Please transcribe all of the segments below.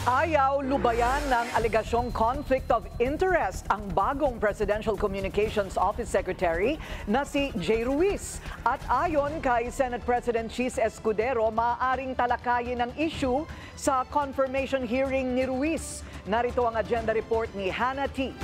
Ayaw lubayan ng alegasyong conflict of interest ang bagong Presidential Communications Office Secretary na si Jay Ruiz. At ayon kay Senate President Chis Escudero, maaaring talakayin ang issue sa confirmation hearing ni Ruiz. Narito ang agenda report ni Hannah T.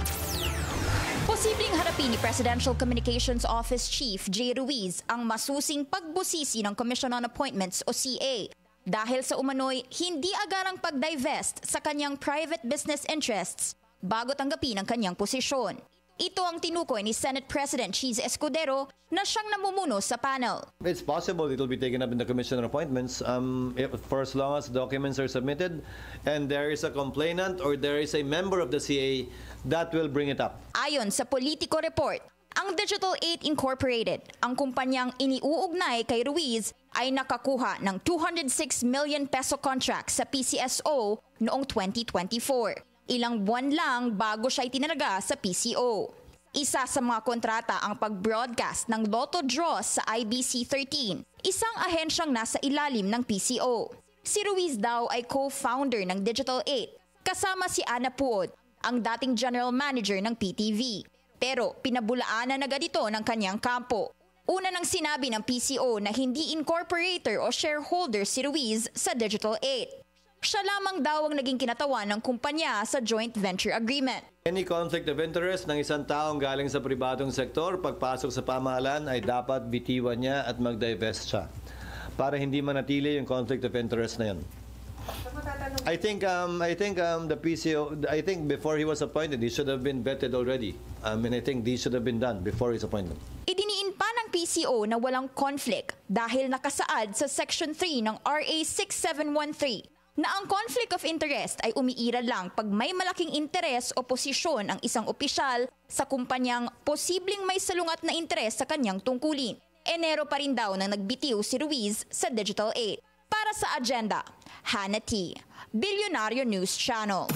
Posibleng harapin ni Presidential Communications Office Chief Jay Ruiz ang masusing pagbusisi ng Commission on Appointments o CA dahil sa umano'y hindi agarang pag-divest sa kanyang private business interests bago tanggapin ang kanyang posisyon. Ito ang tinukoy ni Senate President Chis Escudero na siyang namumuno sa panel. It's possible it will be taken up in the Commission on Appointments for as long as documents are submitted and there is a complainant or there is a member of the CA that will bring it up. Ayon sa Politico Report, ang Digital 8 Incorporated, ang kumpanyang iniuugnay kay Ruiz, ay nakakuha ng 206 million peso contract sa PCSO noong 2024. Ilang buwan lang bago siya itinalaga sa PCO. Isa sa mga kontrata ang pag-broadcast ng Lotto Draws sa IBC 13, isang ahensyang nasa ilalim ng PCO. Si Ruiz daw ay co-founder ng Digital 8, kasama si Ana Puod, ang dating general manager ng PTV. Pero pinabulaanan agad ito ng kanyang kampo. Una nang sinabi ng PCO na hindi incorporator o shareholder si Ruiz sa Digital 8. Siya lamang daw ang naging kinatawan ng kumpanya sa joint venture agreement. Any conflict of interest ng isang taong galing sa pribadong sektor pagpasok sa pamahalaan ay dapat bitiwan niya at mag-divest siya para hindi manatili yung conflict of interest na yun. I think the PCO, I think before he was appointed, he should have been vetted already. And I think these should have been done before his appointment. Idiniin pa ng PCO na walang conflict dahil nakasaad sa Section 3 ng RA 6713 na ang conflict of interest ay umiiral lang pag may malaking interes o posisyon ang isang opisyal sa kumpanyang posibleng may salungat na interes sa kanyang tungkulin. Enero pa rin daw nang nagbitiw si Ruiz sa Digital 8. Para sa agenda, Hannah T. Bilyonaryo News Channel.